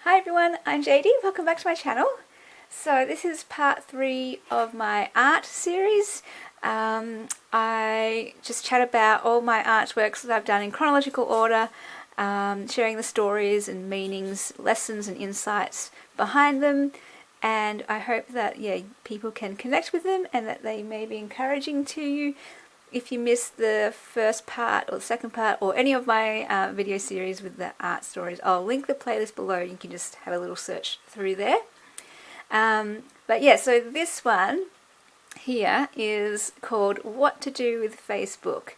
Hi everyone, I'm JD. Welcome back to my channel. So this is part 3 of my art series. I just chat about all my artworks that I've done in chronological order, sharing the stories and meanings, lessons and insights behind them, and I hope that people can connect with them and that they may be encouraging to you. If you missed the first part or the second part or any of my video series with the art stories, I'll link the playlist below. You can just have a little search through there. But yeah, so this one here is called What to Do with Facebook.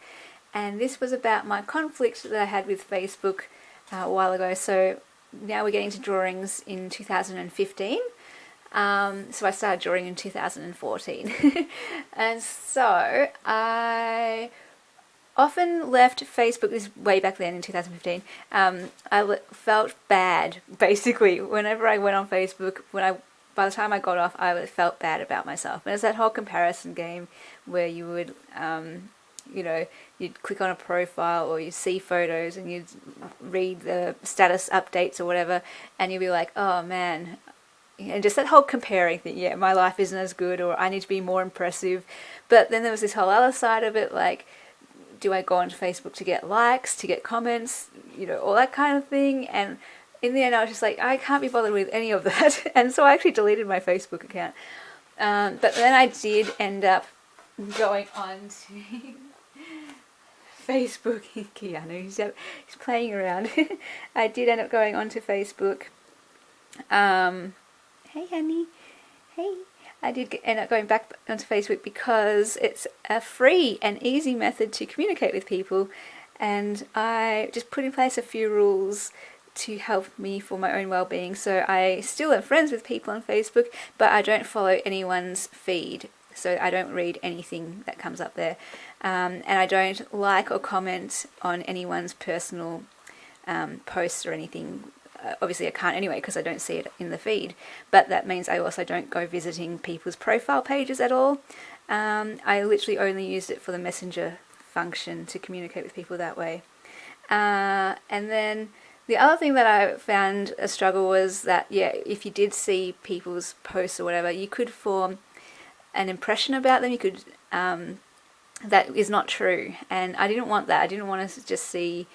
And this was about my conflict that I had with Facebook a while ago. So now we're getting to drawings in 2015. So I started drawing in 2014 and so I often left Facebook, this is way back then in 2015, I felt bad basically whenever I went on Facebook. By the time I got off, I felt bad about myself. And it's that whole comparison game where you would you'd click on a profile or you see photos and you'd read the status updates or whatever and you'd be like, oh man. And just that whole comparing thing, yeah, my life isn't as good, or I need to be more impressive. But then there was this whole other side of it, like, do I go onto Facebook to get likes, to get comments, all that kind of thing. And in the end I was just like, I can't be bothered with any of that. And so I actually deleted my Facebook account. But then I did end up going on to Facebook. Keanu, he's playing around. I did end up going onto Facebook. Hey honey, hey. I did end up going back onto Facebook because it's a free and easy method to communicate with people, and I just put in place a few rules to help me for my own well-being. So I still am friends with people on Facebook, but I don't follow anyone's feed, so I don't read anything that comes up there, and I don't like or comment on anyone's personal posts or anything. Obviously I can't anyway because I don't see it in the feed, but that means I also don't go visiting people's profile pages at all. I literally only used it for the messenger function to communicate with people that way. And then the other thing that I found a struggle was that, if you did see people's posts or whatever, you could form an impression about them. You could that is not true, and I didn't want that. I didn't want to just see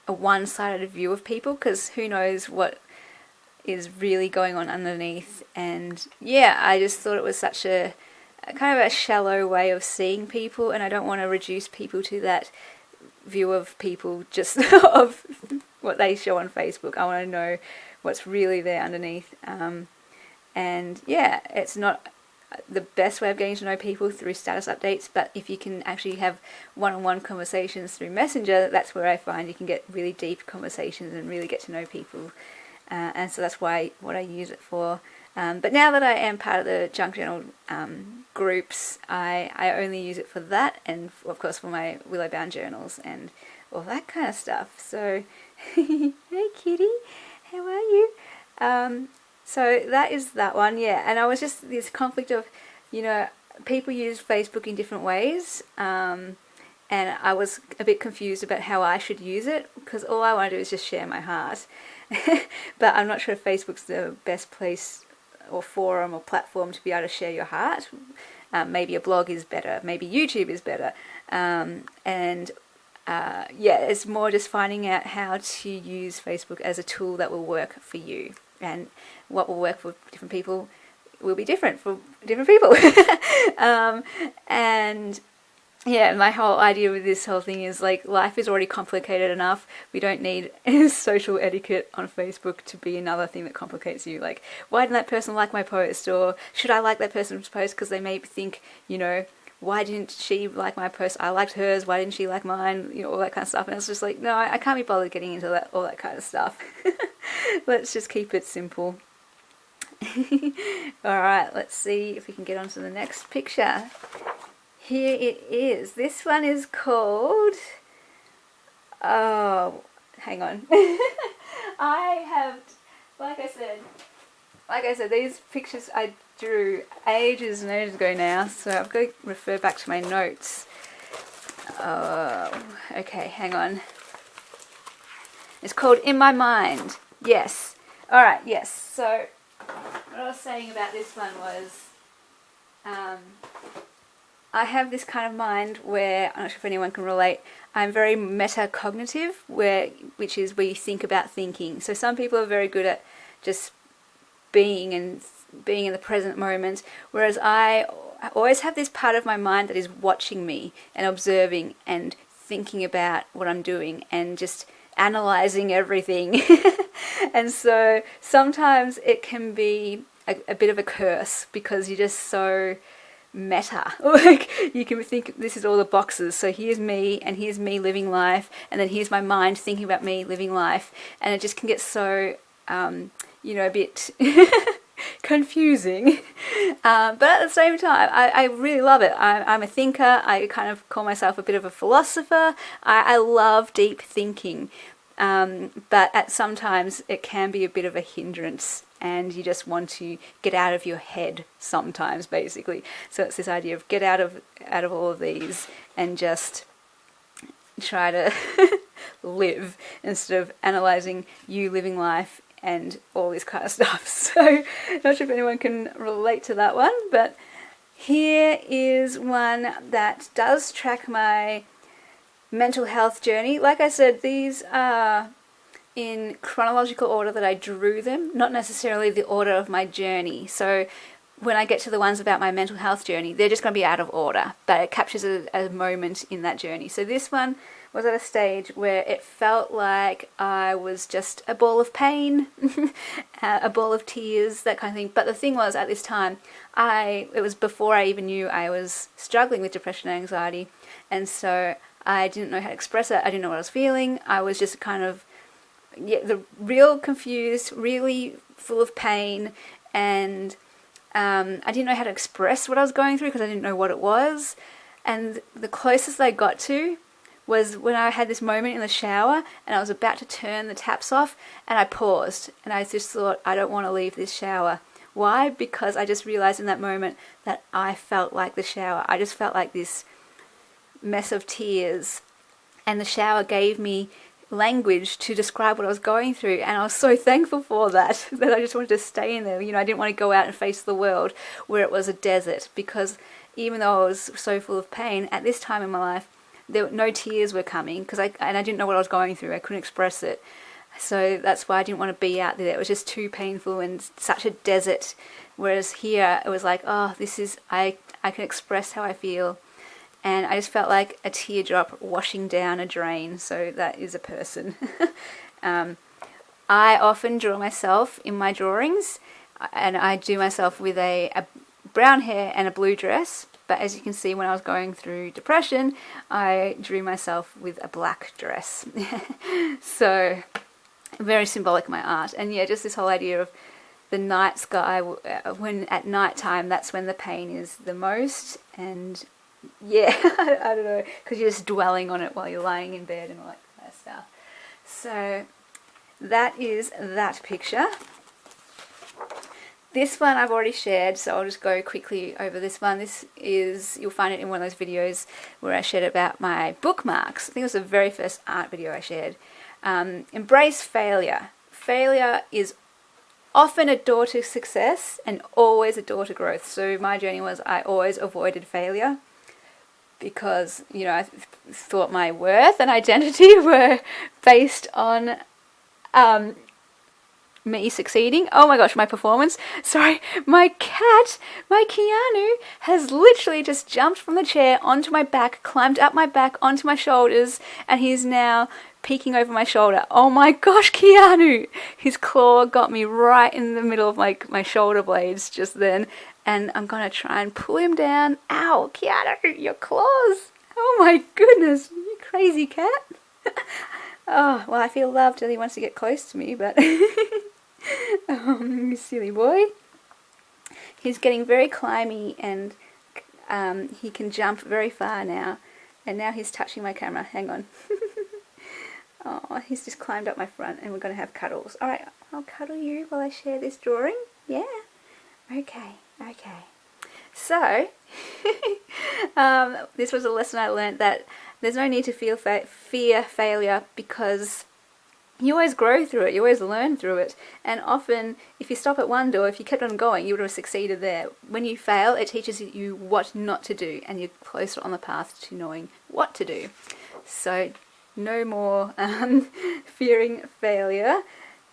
a one-sided view of people, because who knows what is really going on underneath. And I just thought it was such a kind of a shallow way of seeing people, and I don't want to reduce people to that view of people just of what they show on Facebook. I want to know what's really there underneath. And it's not the best way of getting to know people through status updates, but if you can actually have one-on-one conversations through Messenger, that's where I find you can get really deep conversations and really get to know people, and so that's what I use it for. But now that I am part of the junk journal groups, I only use it for that, and of course for my willow bound journals and all that kind of stuff. So hey kitty, how are you? So that is that one, and I was just this conflict of, people use Facebook in different ways, and I was a bit confused about how I should use it, because all I want to do is just share my heart. But I'm not sure if Facebook's the best place or forum or platform to be able to share your heart. Maybe a blog is better, maybe YouTube is better, it's more just finding out how to use Facebook as a tool that will work for you. And what will work for different people will be different for different people. My whole idea with this whole thing is, like, life is already complicated enough. We don't need social etiquette on Facebook to be another thing that complicates you. Like, why didn't that person like my post? Or should I like that person's post because they may think, why didn't she like my post? I liked hers. Why didn't she like mine? All that kind of stuff. And it's just like, no, I can't be bothered getting into all that kind of stuff. Let's just keep it simple. Alright, let's see if we can get on to the next picture. Here it is. This one is called... Oh, hang on. I have, like I said, these pictures I drew ages and ages ago now, so I've got to refer back to my notes. Okay, hang on. It's called In My Mind. Yes. Alright, yes. So, what I was saying about this one was, I have this kind of mind where, I'm not sure if anyone can relate, I'm very metacognitive, which is where you think about thinking. So some people are very good at just being in the present moment, whereas I always have this part of my mind that is watching me and observing and thinking about what I'm doing and just analysing everything. And so sometimes it can be a bit of a curse because you're just so meta. Like, you can think this is all the boxes, so here's me and here's me living life, and then here's my mind thinking about me living life, and it just can get so a bit confusing. But at the same time, I really love it. I'm a thinker. I kind of call myself a bit of a philosopher. I love deep thinking, but at sometimes it can be a bit of a hindrance, and you just want to get out of your head sometimes, basically. So it's this idea of get out of all of these and just try to live instead of analysing you living life and all this kind of stuff. So not sure if anyone can relate to that one, but here is one that does track my mental health journey. Like I said, these are in chronological order that I drew them, not necessarily the order of my journey. So when I get to the ones about my mental health journey, they're just going to be out of order, but it captures a moment in that journey. So this one was at a stage where it felt like I was just a ball of pain, a ball of tears, that kind of thing. But the thing was, at this time, it was before I even knew I was struggling with depression and anxiety, and so I didn't know how to express it. I didn't know what I was feeling. I was just kind of the real confused, really full of pain, and I didn't know how to express what I was going through because I didn't know what it was. And the closest I got to was when I had this moment in the shower and I was about to turn the taps off, and I paused and I just thought, I don't want to leave this shower. Why? Because I just realized in that moment that I felt like the shower. I just felt like this mess of tears, and the shower gave me language to describe what I was going through, and I was so thankful for that I just wanted to stay in there. I didn't want to go out and face the world where it was a desert, because even though I was so full of pain at this time in my life, no tears were coming because I didn't know what I was going through. I couldn't express it, so that's why I didn't want to be out there. It was just too painful and such a desert. Whereas here it was like, oh, this is I can express how I feel. And I just felt like a teardrop washing down a drain. So that is a person. I often draw myself in my drawings, and I do myself with a brown hair and a blue dress. But as you can see, when I was going through depression, I drew myself with a black dress. So very symbolic, my art. And yeah, just this whole idea of the night sky, when at night time, that's when the pain is the most. And yeah, I don't know, because you're just dwelling on it while you're lying in bed and all that kind of stuff. So that is that picture. This one I've already shared, so I'll just go quickly over this one. This is, you'll find it in one of those videos where I shared about my bookmarks. I think it was the very first art video I shared. Embrace failure. Failure is often a door to success and always a door to growth. So my journey was, I always avoided failure, because, I thought my worth and identity were based on me succeeding. Oh my gosh, my performance. Sorry, my cat, my Keanu, has literally just jumped from the chair onto my back, climbed up my back onto my shoulders, and he's now peeking over my shoulder. Oh my gosh, Keanu! His claw got me right in the middle of my shoulder blades just then. And I'm going to try and pull him down. Ow, Keanu, your claws. Oh my goodness, you crazy cat. Oh, well, I feel loved till he wants to get close to me, but you silly boy. He's getting very climby, and he can jump very far now. And now he's touching my camera. Hang on. Oh, he's just climbed up my front, and we're going to have cuddles. All right, I'll cuddle you while I share this drawing. Yeah? Okay. So, this was a lesson I learned, that there's no need to fear failure, because you always grow through it, you always learn through it. And often, if you stop at one door, if you kept on going, you would have succeeded there. When you fail, it teaches you what not to do, and you're closer on the path to knowing what to do. So, no more fearing failure.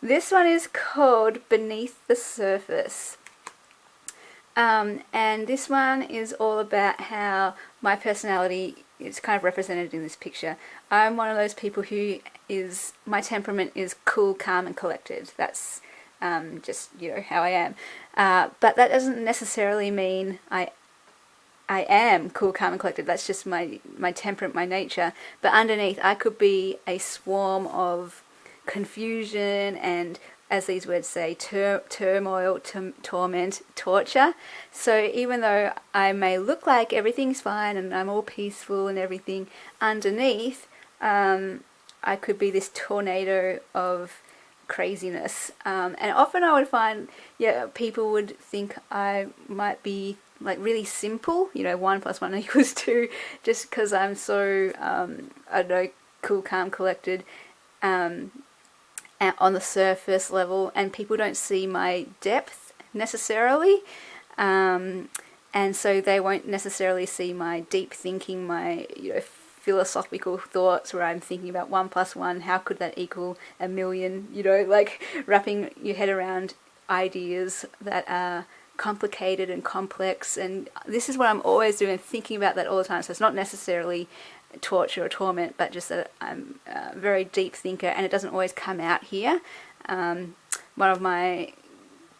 This one is called Beneath the Surface. And this one is all about how my personality is kind of represented in this picture. I'm one of those people who my temperament is cool, calm and collected. That's just, how I am. But that doesn't necessarily mean I am cool, calm and collected. That's just my temperament, my nature. But underneath, I could be a swarm of confusion and, as these words say, turmoil, torment, torture. So even though I may look like everything's fine and I'm all peaceful and everything, underneath, I could be this tornado of craziness. And often I would find, people would think I might be like really simple, 1 + 1 = 2, just because I'm so, I don't know, cool, calm, collected, on the surface level, and people don't see my depth necessarily, and so they won't necessarily see my deep thinking, my philosophical thoughts where I'm thinking about 1 + 1, how could that equal a million, like wrapping your head around ideas that are complicated and complex. And this is what I'm always doing, thinking about that all the time. So it's not necessarily torture or torment, but just that I'm a very deep thinker, and it doesn't always come out here. One of my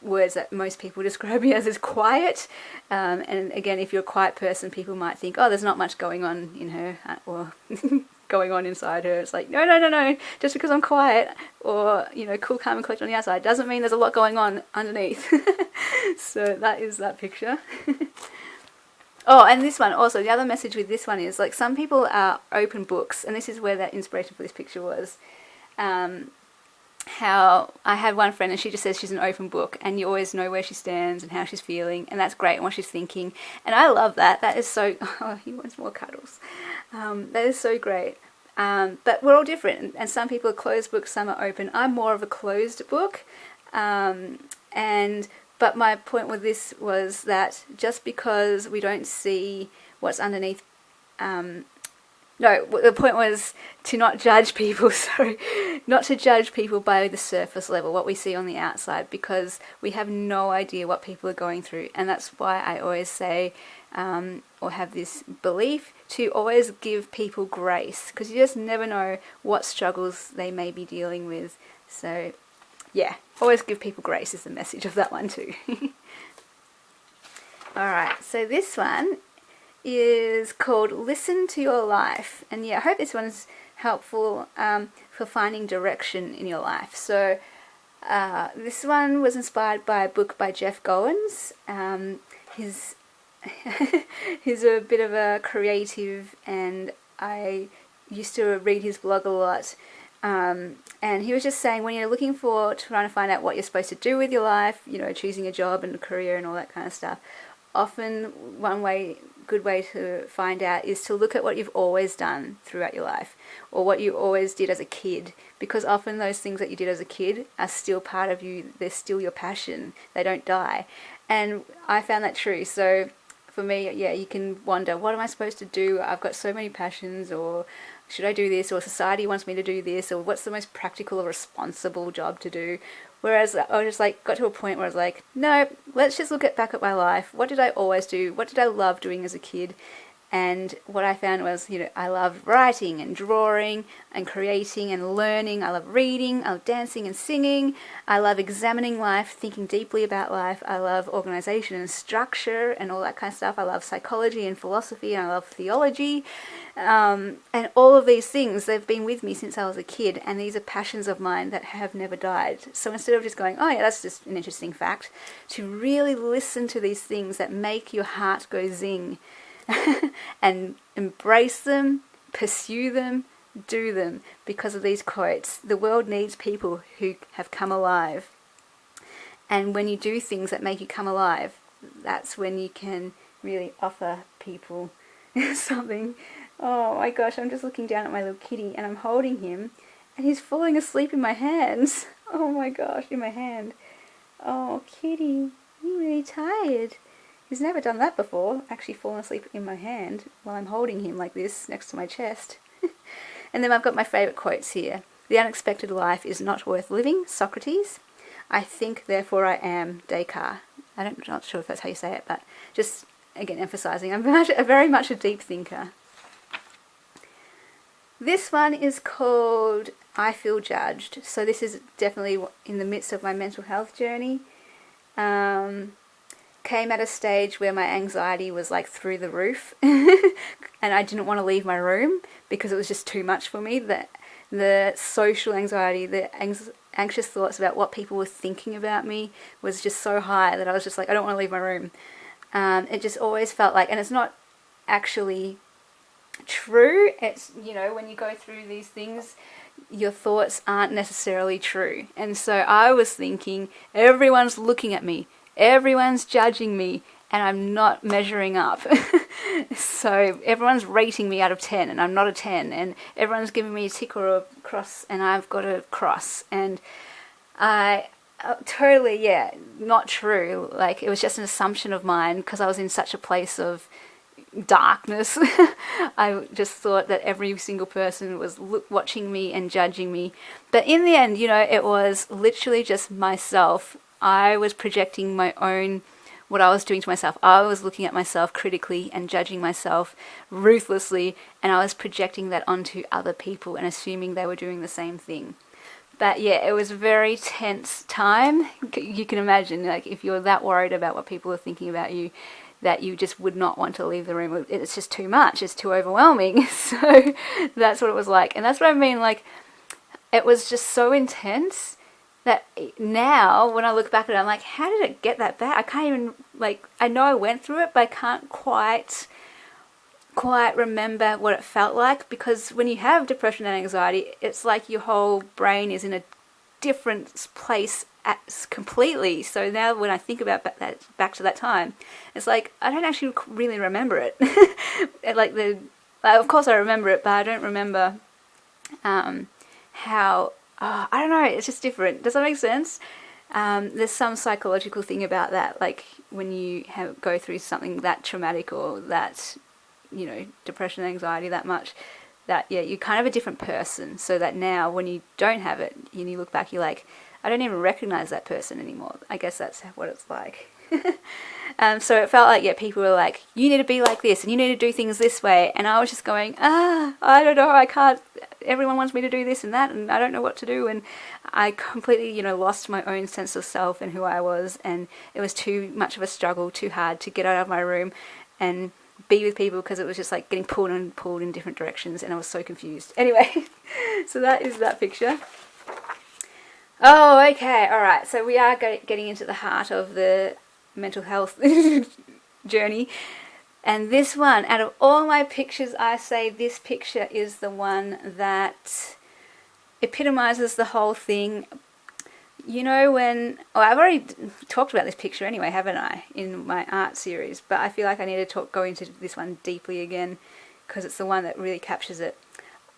words that most people describe me as is quiet, and again, if you're a quiet person, people might think, oh, there's not much going on in her, or going on inside her. It's like, no, just because I'm quiet or cool, calm and collected on the outside doesn't mean there's a lot going on underneath. So that is that picture. Oh, and this one also, the other message with this one is, like, some people are open books, and this is where that inspiration for this picture was. How I had one friend and she just says she's an open book, and you always know where she stands and how she's feeling, and that's great, and what she's thinking. And I love that. That is so, oh, he wants more cuddles. That is so great. But we're all different, and some people are closed books, some are open. I'm more of a closed book. But my point with this was that just because we don't see what's underneath, the point was to not judge people, not to judge people by the surface level, what we see on the outside, because we have no idea what people are going through. And that's why I always say, or have this belief, to always give people grace, because you just never know what struggles they may be dealing with. So yeah, always give people grace is the message of that one too. Alright, so this one is called Listen to Your Life. And yeah, I hope this one's helpful for finding direction in your life. So this one was inspired by a book by Jeff Goins. He's a bit of a creative, and I used to read his blog a lot. And he was just saying, when you're trying to find out what you're supposed to do with your life, choosing a job and a career and all that kind of stuff, often one good way to find out is to look at what you've always done throughout your life, or what you always did as a kid, because often those things that you did as a kid are still part of you. They're still your passion. They don't die. And I found that true. So for me, yeah, you can wonder, what am I supposed to do? I've got so many passions, or should I do this, or society wants me to do this, or what's the most practical or responsible job to do? Whereas I just got to a point where I was like, no, let's just look back at my life. What did I always do? What did I love doing as a kid? And what I found was, I loved writing and drawing and creating and learning. I love reading, I love dancing and singing. I love examining life, thinking deeply about life. I love organization and structure and all that kind of stuff. I love psychology and philosophy, and I love theology. And all of these things, they've been with me since I was a kid, and these are passions of mine that have never died. So instead of just going, oh yeah, that's just an interesting fact, to really listen to these things that make your heart go zing, and embrace them, pursue them, do them. Because of these quotes, the world needs people who have come alive. And when you do things that make you come alive, that's when you can really offer people something. Oh my gosh, I'm just looking down at my little kitty, and I'm holding him, And he's falling asleep in my hands. Oh my gosh, in my hand. Oh, kitty, you're really tired. He's never done that before, actually fallen asleep in my hand while I'm holding him like this next to my chest. And then I've got my favourite quotes here. The unexpected life is not worth living, Socrates. I think, therefore I am, Descartes. I'm not sure if that's how you say it, but just, again, emphasising I'm very much a deep thinker. This one is called I Feel Judged. So this is definitely in the midst of my mental health journey. Came at a stage where my anxiety was like through the roof and I didn't want to leave my room because it was just too much for me. The social anxiety, the anxious thoughts about what people were thinking about me was just so high that I was just like, I don't want to leave my room. It just always felt like, and it's not actually true, it's, you know, when you go through these things, your thoughts aren't necessarily true. And so I was thinking, everyone's looking at me, everyone's judging me, and I'm not measuring up. So everyone's rating me out of 10 and I'm not a 10, and everyone's giving me a tick or a cross and I've got a cross. And I totally, yeah, not true. Like, it was just an assumption of mine because I was in such a place of darkness. I just thought that every single person was watching me and judging me. But in the end, you know, it was literally just myself. I was projecting my own, what I was doing to myself. I was looking at myself critically and judging myself ruthlessly, and I was projecting that onto other people and assuming they were doing the same thing. But yeah, it was a very tense time. You can imagine, like, if you're that worried about what people are thinking about you, that you just would not want to leave the room. It's just too much. It's too overwhelming. So that's what it was like. And that's what I mean, like, it was just so intense that now when I look back at it, I'm like, how did it get that bad? I can't even, like, I know I went through it, but I can't quite remember what it felt like, because when you have depression and anxiety, it's like your whole brain is in a different place completely. So now when I think about back to that time, it's like I don't actually really remember it. Of course I remember it, but I don't remember how. I don't know. It's just different. Does that make sense? There's some psychological thing about that, like when you go through something that traumatic or that, you know, depression and anxiety that much, that, yeah, you're kind of a different person. So that now when you don't have it and you look back, you're like, I don't even recognize that person anymore. I guess that's what it's like. So it felt like, yeah, people were like, you need to be like this and you need to do things this way. And I was just going, I don't know, I can't, everyone wants me to do this and that and I don't know what to do. And I completely, you know, lost my own sense of self and who I was. And it was too much of a struggle, too hard to get out of my room and be with people, because it was just like getting pulled in different directions and I was so confused. Anyway, so that is that picture. Oh, okay, alright, so we are getting into the heart of the mental health journey. And this one, out of all my pictures, I say this picture is the one that epitomizes the whole thing. You know, I've already talked about this picture anyway, haven't I, in my art series, but I feel like I need to go into this one deeply again, because it's the one that really captures it.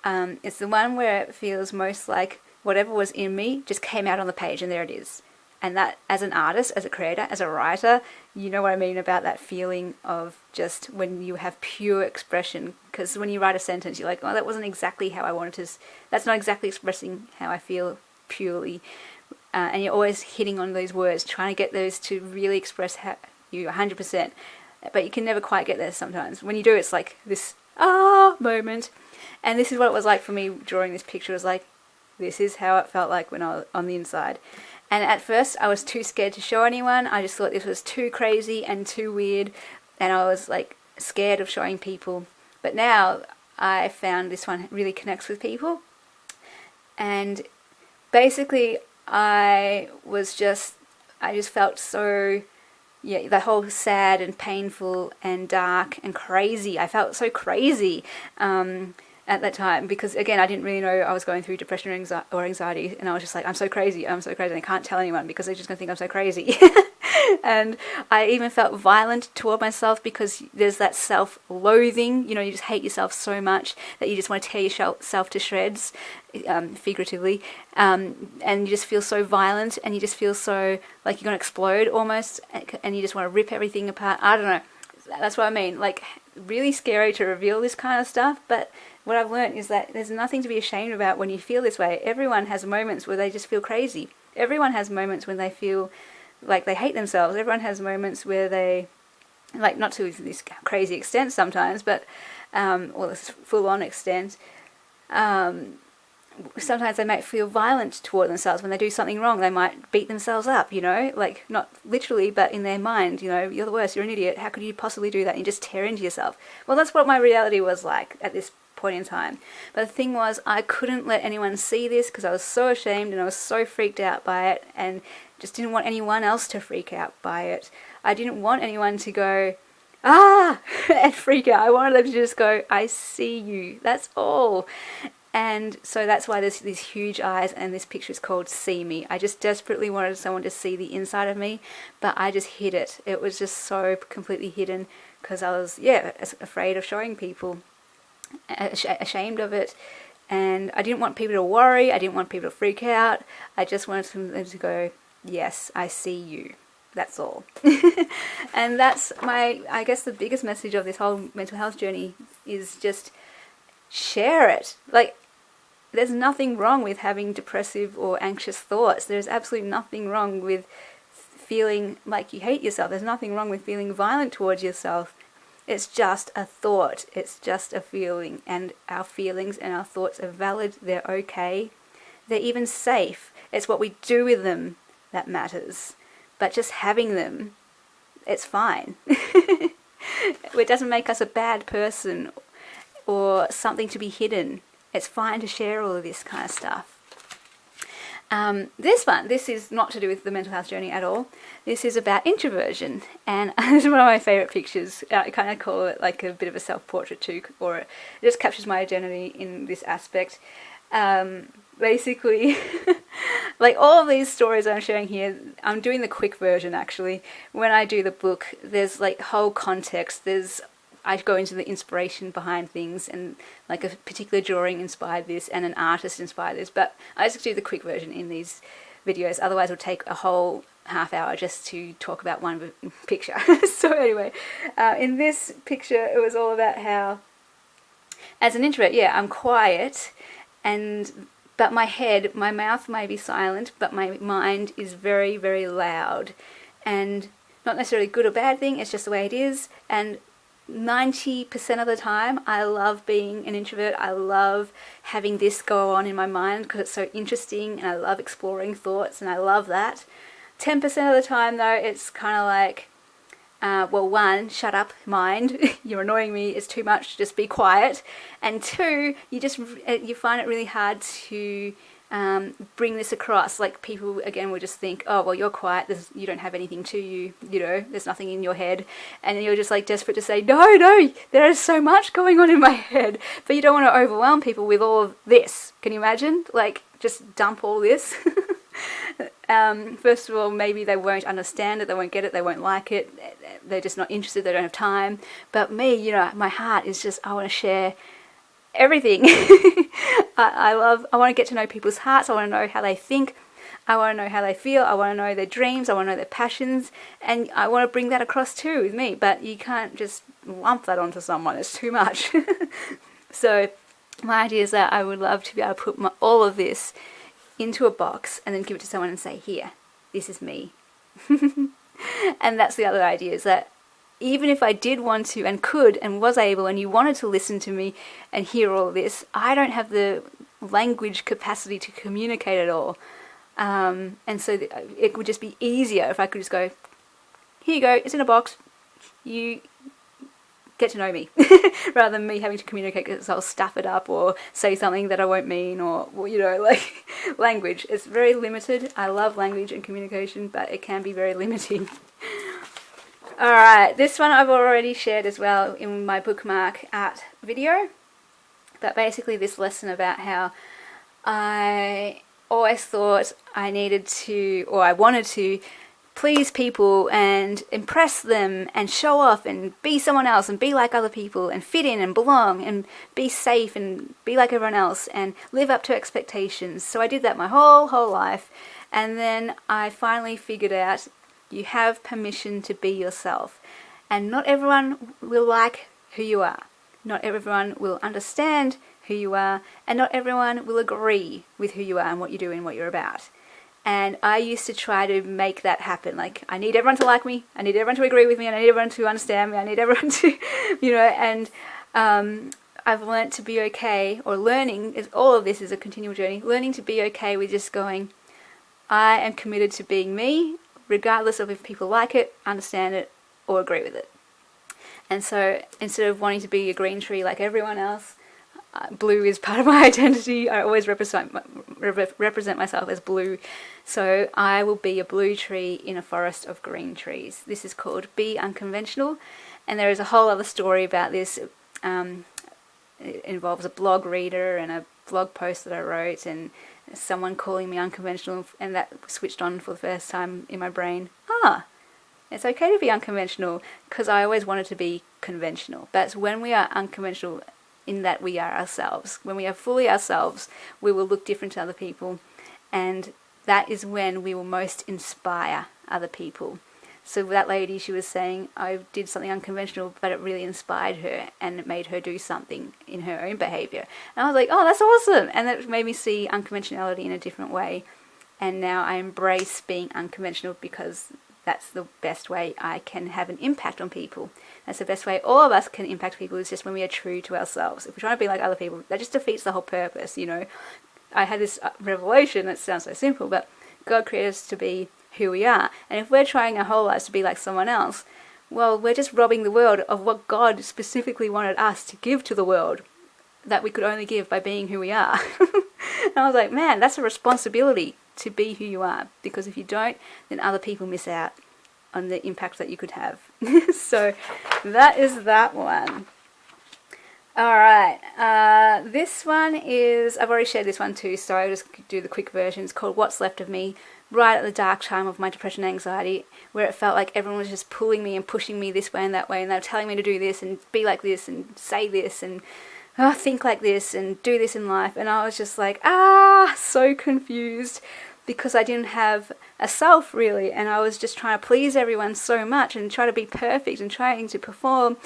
It's the one where it feels most like whatever was in me just came out on the page, and there it is. And that, as an artist, as a creator, as a writer, you know what I mean about that feeling of just when you have pure expression. Because when you write a sentence, you're like, oh, that wasn't exactly how I wanted to, that's not exactly expressing how I feel purely. And you're always hitting on those words, trying to get those to really express you 100%. But you can never quite get there sometimes. When you do, it's like this moment. And this is what it was like for me drawing this picture. It was like, this is how it felt like when I was on the inside. And at first I was too scared to show anyone. I just thought this was too crazy and too weird. And I was like scared of showing people. But now I found this one really connects with people. And basically I just felt so, yeah, the whole sad and painful and dark and crazy. I felt so crazy at that time, because again, I didn't really know I was going through depression or anxiety, and I was just like, I'm so crazy, and I can't tell anyone because they're just going to think I'm so crazy. And I even felt violent toward myself because there's that self-loathing. You know, you just hate yourself so much that you just want to tear yourself to shreds, figuratively, and you just feel so violent, and you just feel so like you're going to explode almost, and you just want to rip everything apart. I don't know. That's what I mean. Like, really scary to reveal this kind of stuff, but what I've learned is that there's nothing to be ashamed about when you feel this way. Everyone has moments where they just feel crazy. Everyone has moments when they feel like they hate themselves. Everyone has moments where they, like, not to this crazy extent sometimes, but, or this full-on extent, sometimes they might feel violent toward themselves when they do something wrong. They might beat themselves up, you know, like not literally, but in their mind, you know, you're the worst, you're an idiot, how could you possibly do that? And you just tear into yourself. Well, that's what my reality was like at this point in time. But the thing was, I couldn't let anyone see this because I was so ashamed and I was so freaked out by it, and just didn't want anyone else to freak out by it. I didn't want anyone to go, ah, and freak out. I wanted them to just go, I see you, that's all. And so that's why there's these huge eyes, and this picture is called See Me. I just desperately wanted someone to see the inside of me, but I just hid it. It was just so completely hidden because I was, afraid of showing people, ashamed of it. And I didn't want people to worry. I didn't want people to freak out. I just wanted them to go, yes, I see you. That's all. And that's I guess the biggest message of this whole mental health journey is just share it. Like, there's nothing wrong with having depressive or anxious thoughts. There's absolutely nothing wrong with feeling like you hate yourself. There's nothing wrong with feeling violent towards yourself. It's just a thought. It's just a feeling. And our feelings and our thoughts are valid. They're okay. They're even safe. It's what we do with them that matters. But just having them, it's fine. It doesn't make us a bad person or something to be hidden. It's fine to share all of this kind of stuff. This is not to do with the mental health journey at all. This is about introversion, and this is one of my favourite pictures. I kind of call it like a bit of a self-portrait too, or it just captures my identity in this aspect. Basically, like all of these stories I'm sharing here, I'm doing the quick version actually. When I do the book, there's like whole context, I go into the inspiration behind things, and like a particular drawing inspired this and an artist inspired this, but I just do the quick version in these videos, otherwise it would take a whole half hour just to talk about one picture. So anyway, in this picture it was all about how, as an introvert, I'm quiet, but my mouth may be silent, but my mind is very, very loud, and not necessarily a good or bad thing, it's just the way it is. And 90% of the time I love being an introvert. I love having this go on in my mind because it's so interesting, and I love exploring thoughts, and I love that. 10% of the time though, it's kind of like, well, one, shut up mind, you're annoying me, it's too much, just be quiet. And two, you find it really hard to bring this across. Like, people again will just think, oh well, you're quiet, you don't have anything to you, you know, there's nothing in your head, and you're just like desperate to say, no, there is so much going on in my head, but you don't want to overwhelm people with all of this. Can you imagine? Like, just dump all this. First of all, maybe they won't understand it, they won't get it, they won't like it, they're just not interested, they don't have time. But me, you know, my heart is just, I want to share everything. I want to get to know people's hearts. I want to know how they think. I want to know how they feel. I want to know their dreams. I want to know their passions, and I want to bring that across too with me. But you can't just lump that onto someone. It's too much. So my idea is that I would love to be able to put all of this into a box and then give it to someone and say, here, this is me. And that's the other idea, is that even if I did want to and could and was able, and you wanted to listen to me and hear all this, I don't have the language capacity to communicate it all. And so it would just be easier if I could just go, here you go, it's in a box, you get to know me, rather than me having to communicate because I'll stuff it up or say something that I won't mean, or you know, like, language. It's very limited. I love language and communication, but it can be very limiting. Alright, this one I've already shared as well in my bookmark art video, but basically this lesson about how I always thought I needed to, or I wanted to please people and impress them and show off and be someone else and be like other people and fit in and belong and be safe and be like everyone else and live up to expectations. So I did that my whole life, and then I finally figured out you have permission to be yourself, and not everyone will like who you are. Not everyone will understand who you are, and not everyone will agree with who you are and what you do and what you're about. And I used to try to make that happen. Like, I need everyone to like me, I need everyone to agree with me, I need everyone to understand me, I need everyone to, and I've learnt to be okay, or learning, all of this is a continual journey, learning to be okay with just going, I am committed to being me, regardless of if people like it, understand it, or agree with it. And so instead of wanting to be a green tree like everyone else, blue is part of my identity. I always represent myself as blue. So I will be a blue tree in a forest of green trees. This is called Be Unconventional. And there is a whole other story about this. It involves a blog reader and a blog post that I wrote and someone calling me unconventional, and that switched on for the first time in my brain. It's okay to be unconventional, because I always wanted to be conventional. But when we are unconventional, in that we are ourselves, when we are fully ourselves, we will look different to other people, and that is when we will most inspire other people. So that lady, she was saying, I did something unconventional, but it really inspired her, and it made her do something in her own behaviour. And I was like, oh, that's awesome! And that made me see unconventionality in a different way. And now I embrace being unconventional, because that's the best way I can have an impact on people. That's the best way all of us can impact people, is just when we are true to ourselves. If we're trying to be like other people, that just defeats the whole purpose, I had this revelation that sounds so simple, but God created us to be who we are. And if we're trying our whole lives to be like someone else, well, we're just robbing the world of what God specifically wanted us to give to the world, that we could only give by being who we are. And I was like, man, that's a responsibility, to be who you are, because if you don't, then other people miss out on the impact that you could have. So that is that one. Alright, this one is, I've already shared this one too, so I'll just do the quick version. It's called What's Left of Me. Right at the dark time of my depression and anxiety, where it felt like everyone was just pulling me and pushing me this way and that way, and they were telling me to do this and be like this and say this and think like this and do this in life. And I was just like, so confused, because I didn't have a self really, and I was just trying to please everyone so much and try to be perfect and trying to perform.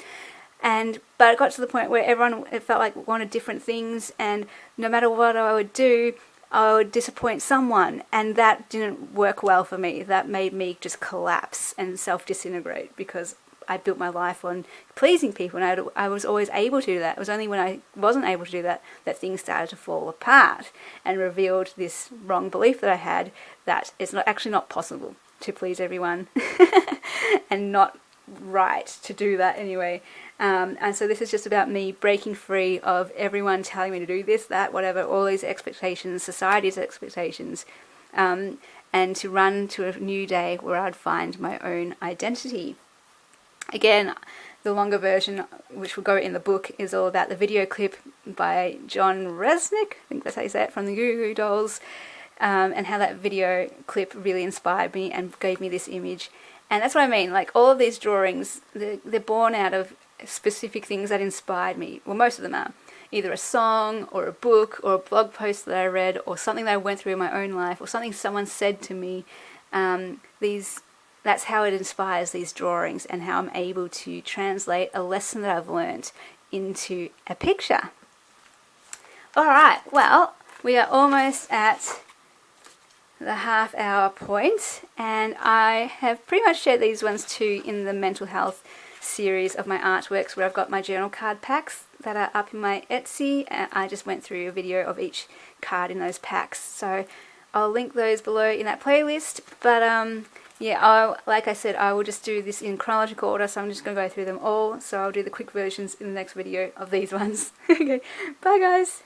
But it got to the point where everyone, it felt like, wanted different things, and no matter what I would do, I would disappoint someone, and that didn't work well for me. That made me just collapse and self-disintegrate, because I built my life on pleasing people, and I was always able to do that. It was only when I wasn't able to do that that things started to fall apart, and revealed this wrong belief that I had, that it's actually not possible to please everyone and not right to do that anyway. And so this is just about me breaking free of everyone telling me to do this, that, whatever, all these expectations, society's expectations, and to run to a new day where I'd find my own identity. Again, the longer version, which will go in the book, is all about the video clip by John Resnick, I think that's how you say it, from the Goo Goo Dolls, and how that video clip really inspired me and gave me this image. And that's what I mean, like, all of these drawings, they're born out of specific things that inspired me. Well, most of them are. Either a song, or a book, or a blog post that I read, or something that I went through in my own life, or something someone said to me. That's how it inspires these drawings, and how I'm able to translate a lesson that I've learnt into a picture. Alright, well, we are almost at the half-hour point, and I have pretty much shared these ones too in the mental health series of my artworks, where I've got my journal card packs that are up in my Etsy, and I just went through a video of each card in those packs, so I'll link those below in that playlist. But yeah, like I said, I will just do this in chronological order, so I'm just going to go through them all, so I'll do the quick versions in the next video of these ones. Okay, bye guys!